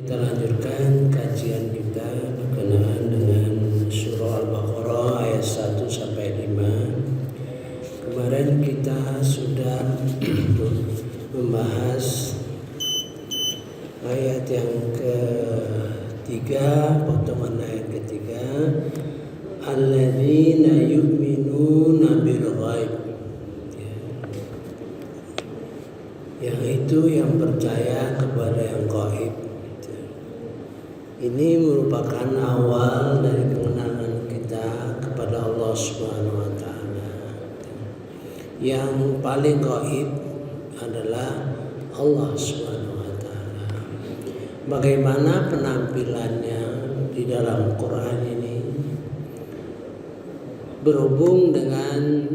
Kita lanjutkan kajian kita berkenaan dengan surah Al-Baqarah ayat 1 sampai 5. Kemarin kita sudah membahas ayat yang ketiga, potongan ayat ketiga, alladzina yu'minuna bil ghaib. Yang itu yang percaya kepada yang gaib. Ini merupakan awal dari pengenalan kita kepada Allah Subhanahu wa taala. Yang paling gaib adalah Allah Subhanahu wa taala. Bagaimana penampilannya di dalam Quran ini berhubung dengan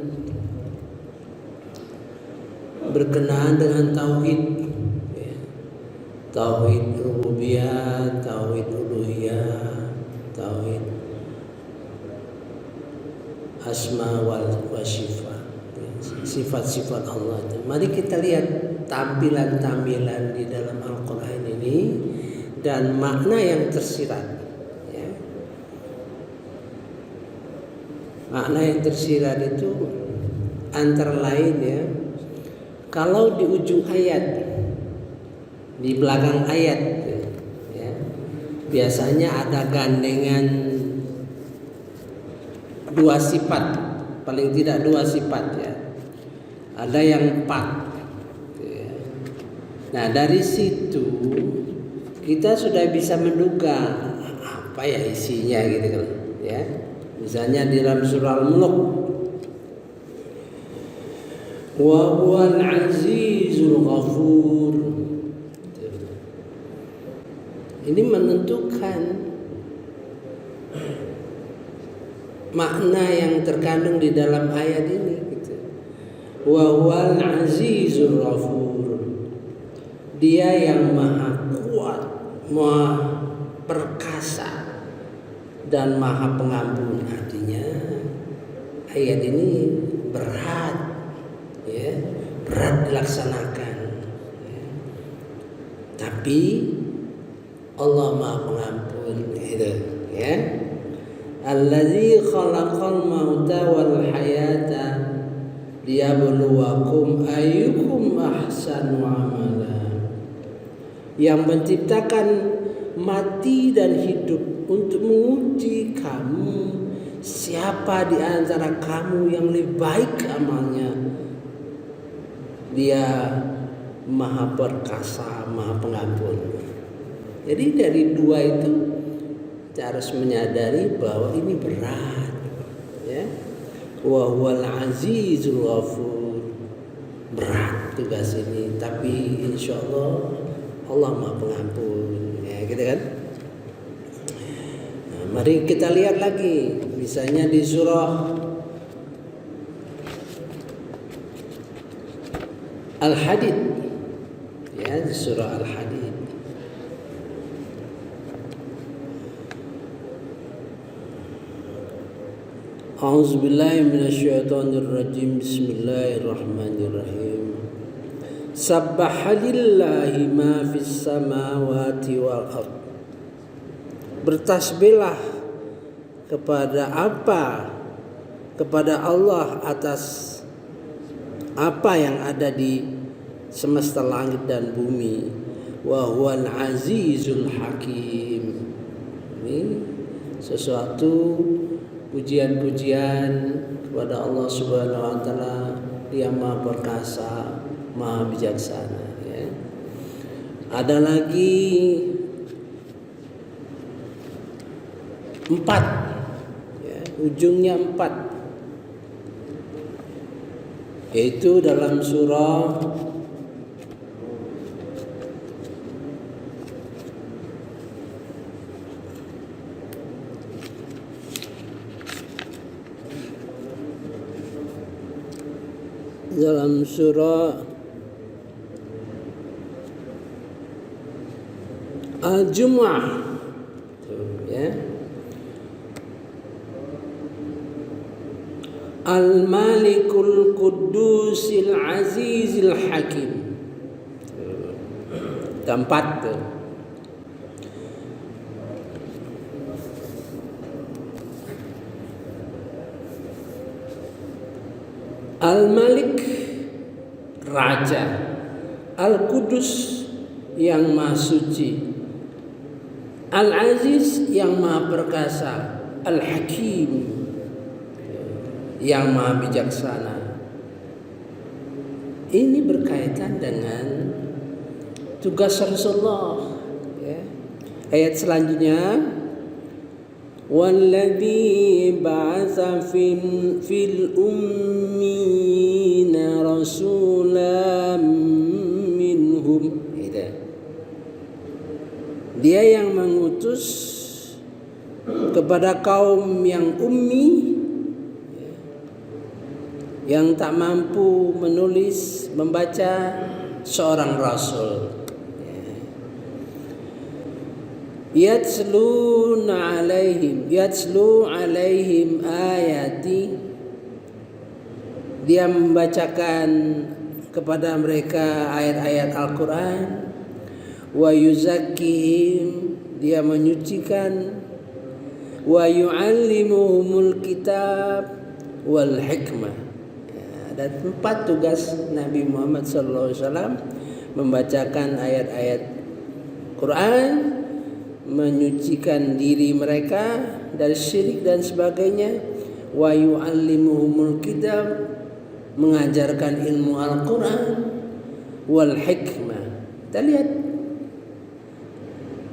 berkenaan dengan tauhid, tauhid rububiyah, tauhid uluhiyah, tauhid asma wa sifat, sifat-sifat Allah. Mari kita lihat tampilan-tampilan di dalam Al-Quran ini dan makna yang tersirat. Makna yang tersirat itu antara lain kalau di ujung ayat, di belakang ayat, biasanya ada gandengan dua sifat, paling tidak dua sifat Ada yang 4. Nah, dari situ kita sudah bisa menduga apa isinya gitu kan, Misalnya di dalam surah Al-Mulk, wa huwal azizul ghafur. Ini menentukan makna yang terkandung di dalam ayat ini Wa huwal azizul ghafur. Dia yang maha kuat, maha perkasa dan maha pengampun. Artinya ayat ini berat dilaksanakan, tapi Allah Maha Pengampun, Allazi khalaqal mauta wal hayata liyabluwakum ayyukum ahsanu amala. Yang menciptakan mati dan hidup untuk menguji kamu, siapa di antara kamu yang lebih baik amalnya. Dia maha perkasa, maha pengampun. Jadi dari dua itu kita harus menyadari bahwa ini berat, Wa huwal azizul ghafur. Berat tugas ini, tapi insya Allah Allah maha pengampun, gitu kan? Nah, mari kita lihat lagi, misalnya di surah Al-Hadid, di surah Al-Hadid. A'udzubillahi minasyaitonirrajim. Bismillahirrahmanirrahim. Sabbahalillahi ma fis samawati wal ard. Bertasbihlah kepada Allah atas apa yang ada di semesta langit dan bumi. Wa huwal azizul hakim. Ini sesuatu pujian-pujian kepada Allah Subhanahu wa taala. Dia Maha Perkasa, Maha Bijaksana, Ada lagi 4, ujungnya 4. Yaitu dalam surah Al-Jumu'ah, Al-Malikul Qudusil Azizil Hakim. Keempat tuh. Al-Malik, Raja. Al-Qudus, yang Maha Suci. Al-Aziz, yang Maha Perkasa. Al-Hakim, yang Maha Bijaksana. Ini berkaitan dengan tugas Rasulullah. Ayat selanjutnya, walladzi ba'atsa fil ummiyina rasulan minhum. Dia yang mengutus kepada kaum yang ummi, yang tak mampu menulis membaca, seorang rasul. Yatslu alaihim ayati, dia membacakan kepada mereka ayat-ayat Al-Quran. Wa yuzakkihim, dia menyucikan. Wa yu'allimuhumul kitab wal hikmah. Ada 4 tugas Nabi Muhammad SAW: membacakan ayat-ayat Quran, menyucikan diri mereka dari syirik dan sebagainya. Wa yu'allimuhumul kitab, mengajarkan ilmu Al-Quran. Wal hikmah. Kita lihat,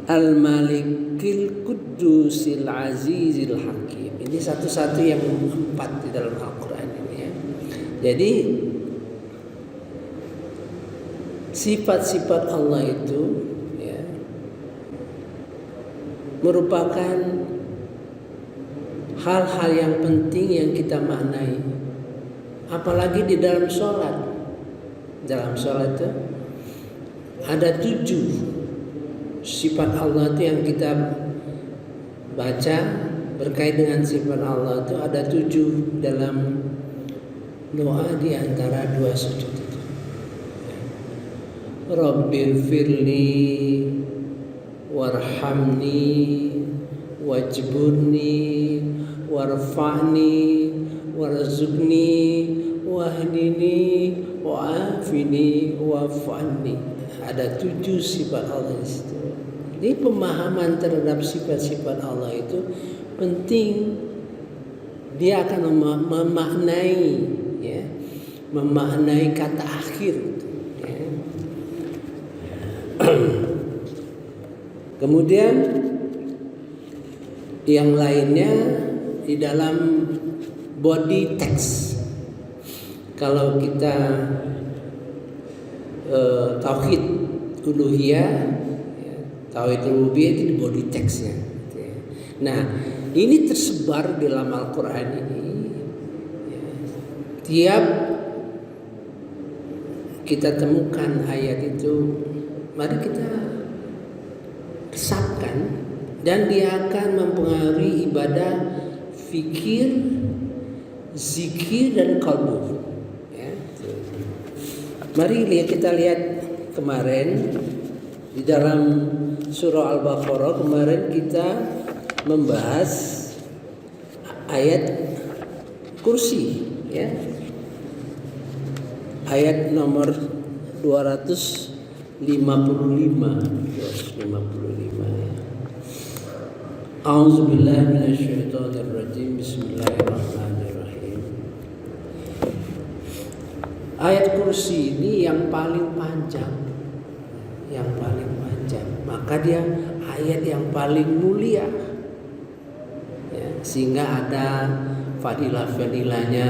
Al-Malikil Qudusil Azizil Hakim. Ini satu-satu yang 4 di dalam Al-Quran ini ya. Jadi sifat-sifat Allah itu ya, merupakan hal-hal yang penting yang kita maknai. Apalagi di dalam sholat. Dalam sholat itu ada 7 sifat Allah itu yang kita baca berkait dengan sifat Allah itu. Ada 7 dalam doa di antara 2 sujud itu. Rabbighfirli warhamni wajburni warfa'ni warzuqni wahdini wa'afini wa'fanni. Ada 7 sifat Allah di situ. Jadi pemahaman terhadap sifat-sifat Allah itu penting. Dia akan memaknai ya, memaknai kata akhir ya. Kemudian yang lainnya di dalam body text. Kalau kita tauhid uluhiyah, tauhid rububiyah itu di body text-nya. Nah, ini tersebar di dalam Al-Quran ini. Tiap kita temukan ayat itu, mari kita resapkan, dan dia akan mempengaruhi ibadah, fikir, zikir, dan qalbu. Mari kita lihat kemarin di dalam surah Al-Baqarah. Kemarin kita membahas ayat kursi ya. Ayat nomor 255 ya. A'udzubillahi minasyaitonirrajim. Bismillahirrahmanirrahim. Ayat kursi ini yang paling panjang, maka dia ayat yang paling mulia ya, sehingga ada fadilah-fadilahnya.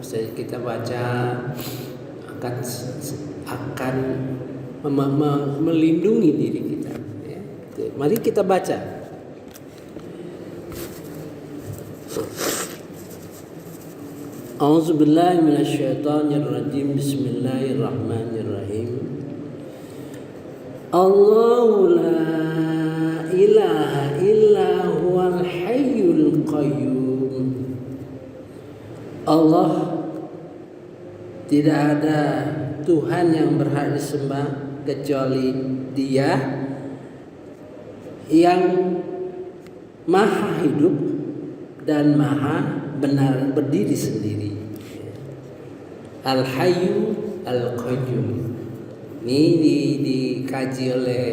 Bisa kita baca, akan melindungi diri kita ya. Mari kita baca. A'udzubillahi minasyaitonirrajim. Bismillahirrahmanirrahim. Allahu la ilaha illa huwal hayyul qayyum. Allah, tidak ada Tuhan yang berhak disembah kecuali Dia yang maha hidup dan maha benar berdiri sendiri. Al-Hayyu Al-Qayyum. Ini dikaji oleh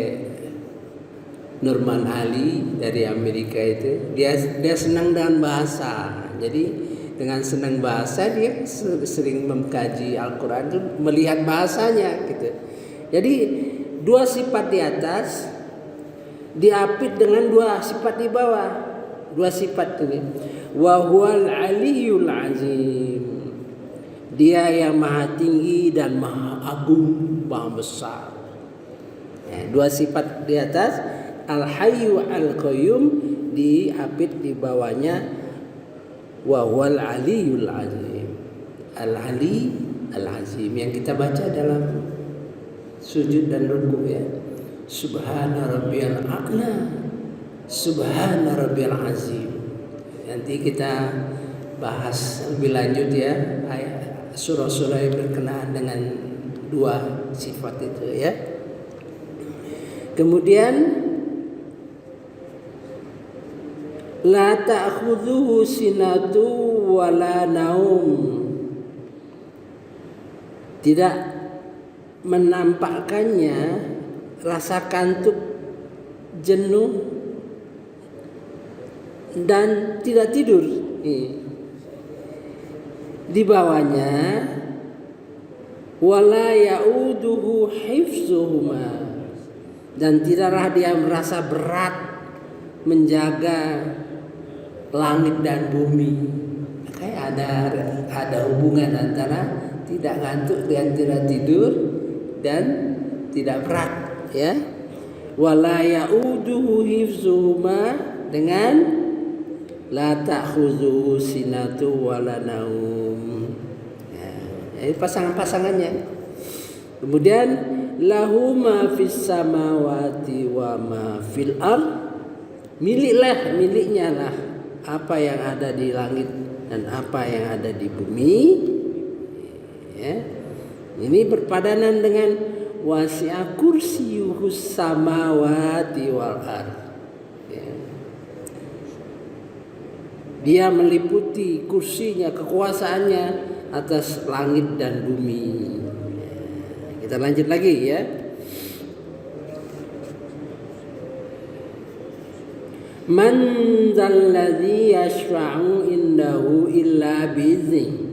Nurman Ali dari Amerika itu. Dia senang dengan bahasa. Jadi dengan senang bahasa dia sering mengkaji Al-Quran itu melihat bahasanya gitu. Jadi dua sifat di atas diapit dengan dua sifat di bawah. Dua sifat ini. Wa huwal aliyyul azim. Dia yang maha tinggi dan maha agung, maha besar. Ya, dua sifat di atas, Al-Hayyu Al-Qayyum, diapit di bawahnya wa huwal aliyyul azim. Al-Ali Al-Azim yang kita baca dalam sujud dan ruku ya. Subhana rabbiyal a'la, subhana rabbiyal azim. Nanti kita bahas lebih lanjut ya ayat surah-surah yang berkenaan dengan dua sifat itu ya. Kemudian la ta'khudhuhu sinatu wala naum. Tidak menampakkannya rasa kantuk, jenuh dan tidak tidur. Di bawahnya wala ya'uduhu hifzuhuma, dan tidaklah dia merasa berat menjaga langit dan bumi. Kayak ada hubungan antara tidak ngantuk dengan tidak tidur dan tidak berat ya. Wala ya'uduhu hifzuhuma dengan la ta'khudhuhu sinatu wala naum. Ya, ini pasangan-pasangannya. Kemudian lahu ma fis samawati wa ma fil ard. Miliknya lah apa yang ada di langit dan apa yang ada di bumi. Ya. Ini berpadanan dengan wasi'a kursiyuhus samawati wal ard. Ya. Dia meliputi kursinya, kekuasaannya atas langit dan bumi. Ya. Kita lanjut lagi ya. Man dzalladzi yashfa'u indahu illa bi'idznihi.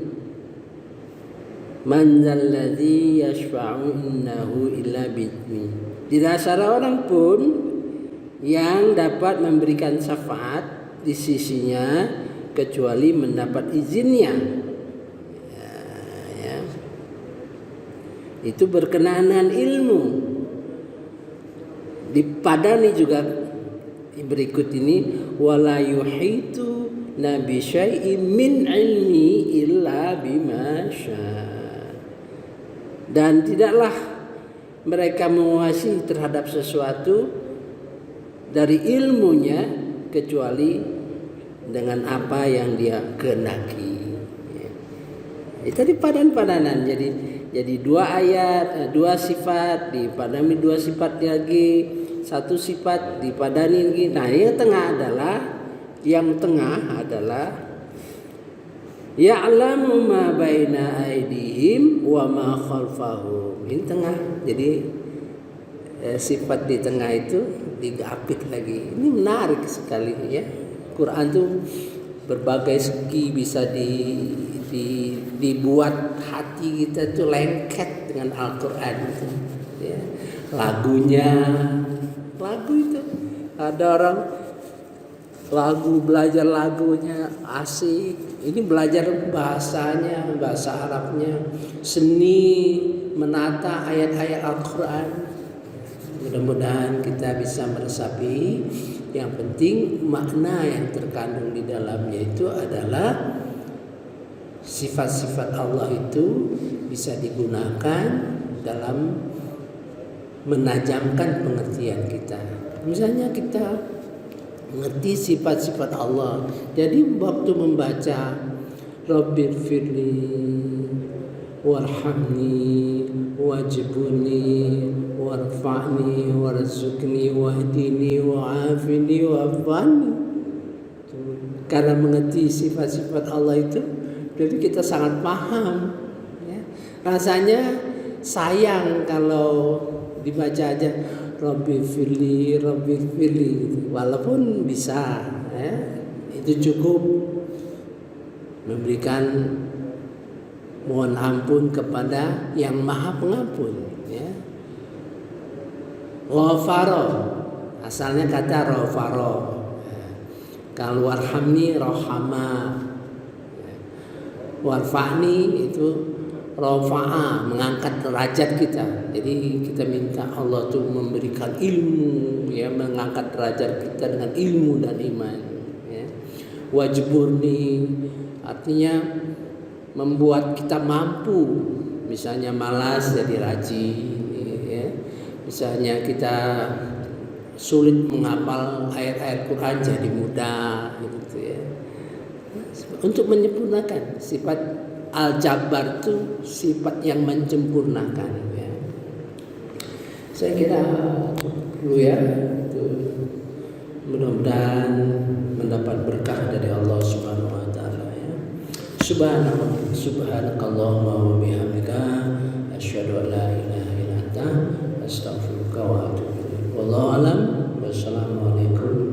Man dzalladzi yashfa'u innahu illa bi'idznihi. Tidak ada orang pun yang dapat memberikan syafaat di sisinya kecuali mendapat izinnya. Ya. Itu berkenaan dengan ilmu. Dipadani juga berikut ini wala yuhitu nabi syai'in min ilmi illa bima syaa. Dan tidaklah mereka menguasai terhadap sesuatu dari ilmunya kecuali dengan apa yang dia kehendaki. Itu tadi padanan. Jadi dua ayat, dua sifat dipadani, dua sifat lagi, satu sifat dipadani lagi. Nah, yang tengah adalah ya'lamu ma baina aydihim wa ma khalfahum. Ini tengah. Jadi sifat di tengah itu digapit lagi. Ini menarik sekali ya. Quran tuh berbagai segi bisa dibuat hati kita tuh lengket dengan Al-Quran itu. Ya. Lagu itu ada orang belajar lagunya asik. Ini belajar bahasanya, bahasa Arabnya, seni menata ayat-ayat Al-Quran. Mudah-mudahan kita bisa meresapi. Yang penting makna yang terkandung di dalamnya itu adalah sifat-sifat Allah itu bisa digunakan dalam menajamkan pengertian kita. Misalnya kita mengerti sifat-sifat Allah. Jadi waktu membaca Rabbighfirli warhamni wajibuni warfa'ni warzuqni wahdini wa'afini wa'afani. Karena mengerti sifat-sifat Allah itu, jadi kita sangat paham ya, Rasanya sayang kalau dibaca aja Rabbi fili gitu. Walaupun bisa ya, itu cukup memberikan mohon ampun kepada yang maha pengampun ya. Ghafaro asalnya kata ghafaro, kalau warhamni rohama, warfa'ni itu rofa'a, mengangkat derajat kita. Jadi kita minta Allah tuh memberikan ilmu ya, mengangkat derajat kita dengan ilmu dan iman ya. Wajburni artinya membuat kita mampu, misalnya malas jadi rajin ya. Misalnya kita sulit menghafal ayat-ayat Quran jadi mudah gitu ya. Untuk menyempurnakan sifat Al-Jabbar itu sifat yang menyempurnakan ya. Saya kira dulu ya, itu mudah-mudahan mendapat berkah dari Allah Subhanahu wa taala ya. Subhanakallahumma wa bihamdika asyhadu an la ilaha illa anta astaghfiruka wa atubu ilaik. Wallahu alam. Wassalamualaikum